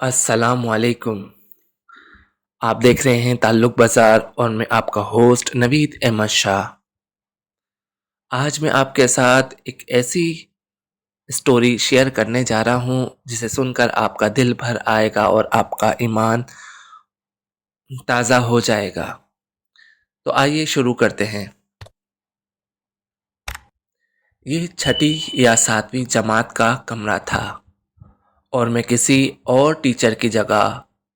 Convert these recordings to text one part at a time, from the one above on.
السلام علیکم۔ آپ دیکھ رہے ہیں تعلق بازار اور میں آپ کا ہوسٹ نوید احمد شاہ۔ آج میں آپ کے ساتھ ایک ایسی سٹوری شیئر کرنے جا رہا ہوں جسے سن کر آپ کا دل بھر آئے گا اور آپ کا ایمان تازہ ہو جائے گا۔ تو آئیے شروع کرتے ہیں۔ یہ 6 یا 7ویں جماعت کا کمرہ تھا اور میں کسی اور ٹیچر کی جگہ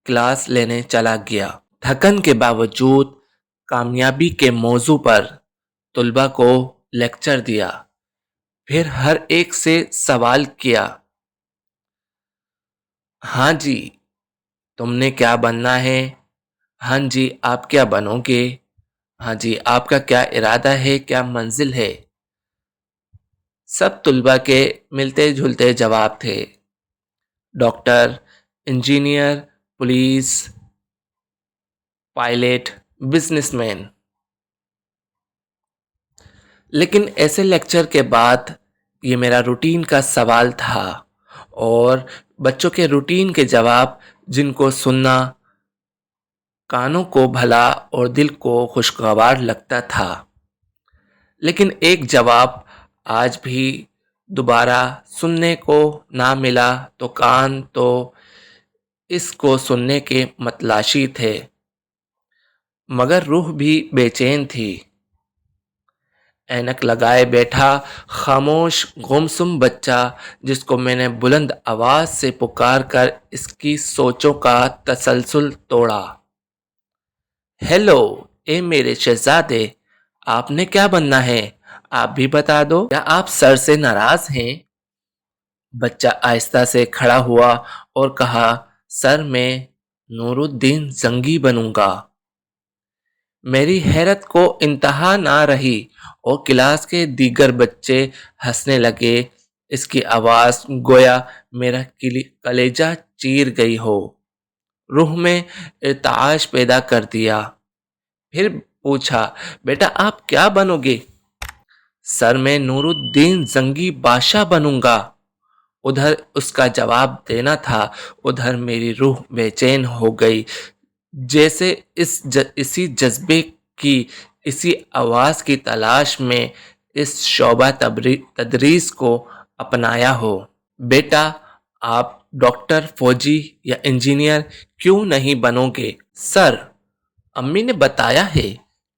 کلاس لینے چلا گیا۔ تھکن کے باوجود کامیابی کے موضوع پر طلباء کو لیکچر دیا، پھر ہر ایک سے سوال کیا، ہاں جی تم نے کیا بننا ہے؟ ہاں جی آپ کیا بنو گے؟ ہاں جی آپ کا کیا ارادہ ہے، کیا منزل ہے؟ سب طلباء کے ملتے جلتے جواب تھے، doctor, engineer, police, pilot, business man. لیکن ایسے لیکچر کے بعد یہ میرا روٹین کا سوال تھا اور بچوں کے روٹین کے جواب جن کو سننا کانوں کو بھلا اور دل کو خوشگوار لگتا تھا، لیکن ایک جواب آج بھی دوبارہ سننے کو نہ ملا تو کان تو اس کو سننے کے متلاشی تھے مگر روح بھی بے چین تھی۔ اینک لگائے بیٹھا خاموش گمسم بچہ جس کو میں نے بلند آواز سے پکار کر اس کی سوچوں کا تسلسل توڑا، ہیلو اے میرے شہزادے، آپ نے کیا بننا ہے؟ آپ بھی بتا دو، کیا آپ سر سے ناراض ہیں؟ بچہ آہستہ سے کھڑا ہوا اور کہا، سر میں نور الدین زنگی بنوں گا۔ میری حیرت کو انتہا نہ رہی اور کلاس کے دیگر بچے ہنسنے لگے۔ اس کی آواز گویا میرا کلیجہ چیر گئی ہو، روح میں ارتعاش پیدا کر دیا۔ پھر پوچھا، بیٹا آپ کیا بنو گے؟ سر میں نور الدین زنگی بادشاہ بنوں گا۔ ادھر اس کا جواب دینا تھا، ادھر میری روح بے چین ہو گئی، جیسے اسی جذبے کی، اسی آواز کی تلاش میں اس شعبہ تدریس کو اپنایا ہو۔ بیٹا آپ ڈاکٹر، فوجی یا انجینئر کیوں نہیں بنو گے؟ سر امی نے بتایا ہے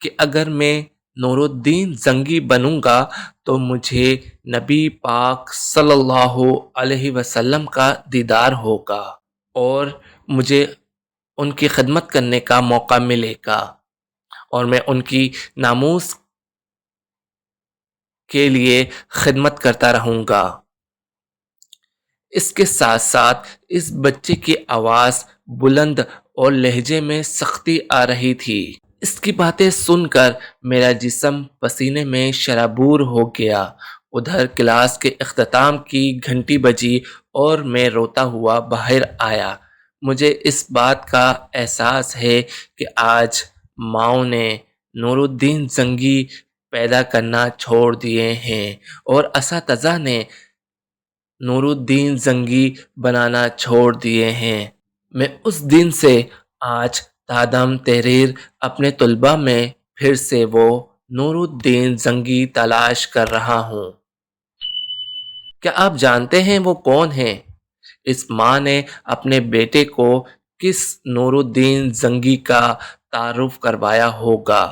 کہ اگر میں نور الدین زنگی بنوں گا تو مجھے نبی پاک صلی اللہ علیہ وسلم کا دیدار ہوگا اور مجھے ان کی خدمت کرنے کا موقع ملے گا اور میں ان کی ناموس کے لیے خدمت کرتا رہوں گا۔ اس کے ساتھ ساتھ اس بچے کی آواز بلند اور لہجے میں سختی آ رہی تھی۔ اس کی باتیں سن کر میرا جسم پسینے میں شرابور ہو گیا۔ ادھر کلاس کے اختتام کی گھنٹی بجی اور میں روتا ہوا باہر آیا۔ مجھے اس بات کا احساس ہے کہ آج ماؤں نے نور الدین زنگی پیدا کرنا چھوڑ دیے ہیں اور اساتذہ نے نور الدین زنگی بنانا چھوڑ دیے ہیں۔ میں اس دن سے آج تادم تحریر اپنے طلباء میں پھر سے وہ نور الدین زنگی تلاش کر رہا ہوں۔ کیا آپ جانتے ہیں وہ کون ہیں؟ اس ماں نے اپنے بیٹے کو کس نور الدین زنگی کا تعارف کروایا ہوگا؟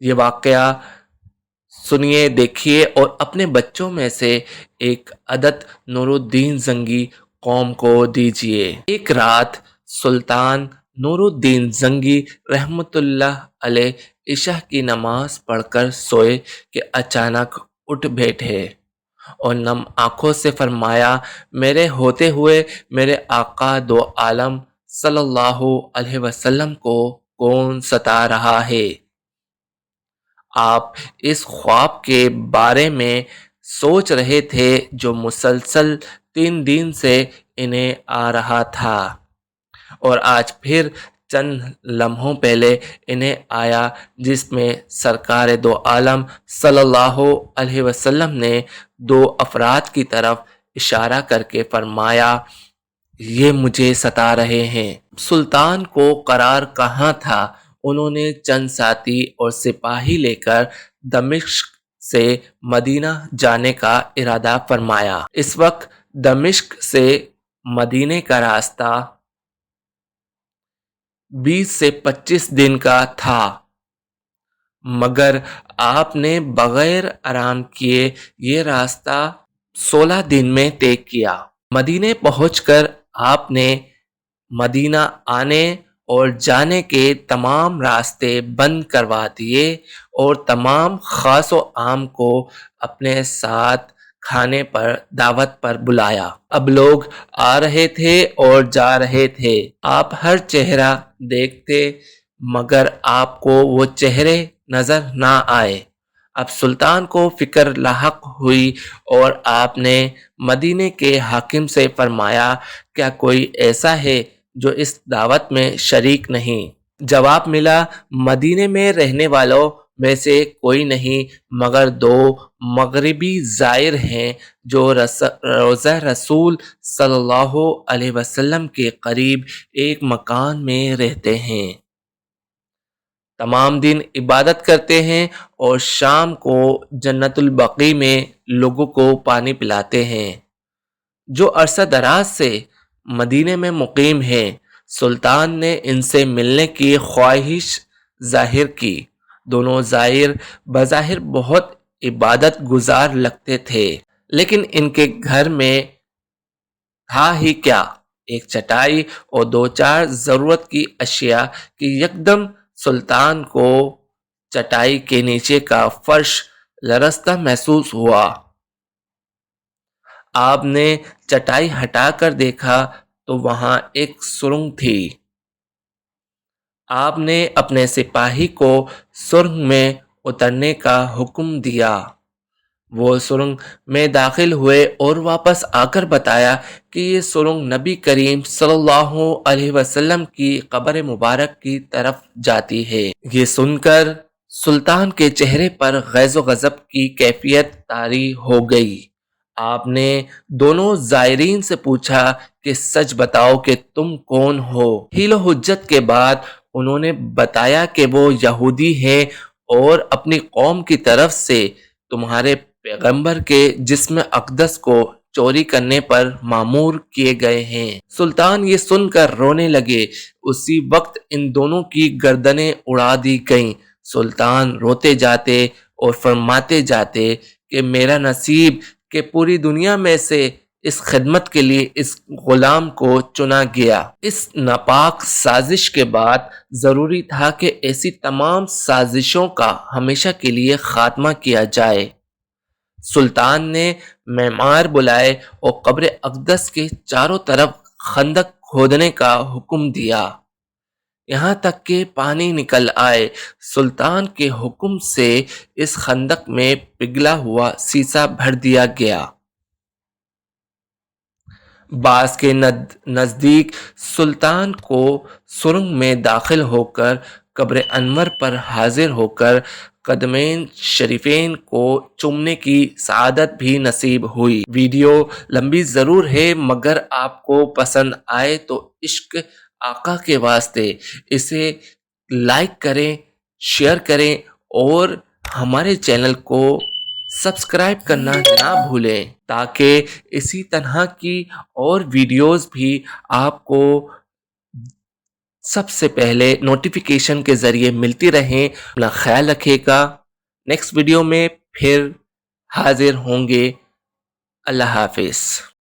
یہ واقعہ سنیے، دیکھیے اور اپنے بچوں میں سے ایک عدد نور الدین زنگی قوم کو دیجیے۔ ایک رات سلطان نور الدین زنگی رحمت اللہ علیہ عشاء کی نماز پڑھ کر سوئے کہ اچانک اٹھ بیٹھے اور نم آنکھوں سے فرمایا، میرے ہوتے ہوئے میرے آقا دو عالم صلی اللہ علیہ وسلم کو کون ستا رہا ہے؟ آپ اس خواب کے بارے میں سوچ رہے تھے جو مسلسل 3 دن سے انہیں آ رہا تھا اور آج پھر چند لمحوں پہلے انہیں آیا، جس میں سرکار دو عالم صلی اللہ علیہ وسلم نے 2 افراد کی طرف اشارہ کر کے فرمایا، یہ مجھے ستا رہے ہیں۔ سلطان کو قرار کہاں تھا، انہوں نے چند ساتھی اور سپاہی لے کر دمشق سے مدینہ جانے کا ارادہ فرمایا۔ اس وقت دمشق سے مدینے کا راستہ 20 سے 25 دن کا تھا، مگر آپ نے بغیر آرام کیے یہ راستہ 16 دن میں طے کیا۔ مدینے پہنچ کر آپ نے مدینہ آنے اور جانے کے تمام راستے بند کروا دیے اور تمام خاص و عام کو اپنے ساتھ کھانے پر دعوت پر بلایا۔ اب لوگ آ رہے تھے اور جا رہے تھے، آپ ہر چہرہ دیکھتے مگر آپ کو وہ چہرے نظر نہ آئے۔ اب سلطان کو فکر لاحق ہوئی اور آپ نے مدینے کے حاکم سے فرمایا، کیا کوئی ایسا ہے جو اس دعوت میں شریک نہیں؟ جواب ملا، مدینے میں رہنے والوں میں سے کوئی نہیں مگر 2 مغربی زائر ہیں جو روضہ رسول صلی اللہ علیہ وسلم کے قریب ایک مکان میں رہتے ہیں، تمام دن عبادت کرتے ہیں اور شام کو جنت البقیع میں لوگوں کو پانی پلاتے ہیں، جو عرصہ دراز سے مدینے میں مقیم ہیں۔ سلطان نے ان سے ملنے کی خواہش ظاہر کی۔ دونوں زائر بظاہر بہت عبادت گزار لگتے تھے، لیکن ان کے گھر میں تھا ہی کیا، ایک چٹائی اور 2-4 ضرورت کی اشیاء کہ یکدم سلطان کو چٹائی کے نیچے کا فرش لرزتا محسوس ہوا۔ آپ نے چٹائی ہٹا کر دیکھا تو وہاں ایک سرنگ تھی۔ آپ نے اپنے سپاہی کو سرنگ میں اترنے کا حکم دیا۔ وہ سرنگ میں داخل ہوئے اور واپس آ کر بتایا کہ یہ سرنگ نبی کریم صلی اللہ علیہ وسلم کی قبر مبارک کی طرف جاتی ہے۔ یہ سن کر سلطان کے چہرے پر غیظ و غضب کی کیفیت طاری ہو گئی۔ آپ نے دونوں زائرین سے پوچھا کہ سچ بتاؤ کہ تم کون ہو؟ حیل و حجت کے بعد انہوں نے بتایا کہ وہ یہودی ہیں اور اپنی قوم کی طرف سے تمہارے پیغمبر کے جسم اقدس کو چوری کرنے پر مامور کیے گئے ہیں۔ سلطان یہ سن کر رونے لگے۔ اسی وقت ان دونوں کی گردنیں اڑا دی گئیں۔ سلطان روتے جاتے اور فرماتے جاتے کہ میرا نصیب کہ پوری دنیا میں سے اس خدمت کے لیے اس غلام کو چنا گیا۔ اس ناپاک سازش کے بعد ضروری تھا کہ ایسی تمام سازشوں کا ہمیشہ کے لیے خاتمہ کیا جائے۔ سلطان نے معمار بلائے اور قبر اقدس کے چاروں طرف خندق کھودنے کا حکم دیا، یہاں تک کہ پانی نکل آئے۔ سلطان کے حکم سے اس خندق میں پگھلا ہوا سیسا بھر دیا گیا۔ باز کے نزدیک سلطان کو سرنگ میں داخل ہو کر قبر انور پر حاضر ہو کر قدمین شریفین کو چومنے کی سعادت بھی نصیب ہوئی۔ ویڈیو لمبی ضرور ہے مگر آپ کو پسند آئے تو عشق آقا کے واسطے اسے لائک کریں، شیئر کریں اور ہمارے چینل کو سبسکرائب کرنا نہ بھولیں تاکہ اسی طرح کی اور ویڈیوز بھی آپ کو سب سے پہلے نوٹیفیکیشن کے ذریعے ملتی رہیں۔ اپنا خیال رکھے گا، نیکسٹ ویڈیو میں پھر حاضر ہوں گے۔ اللہ حافظ۔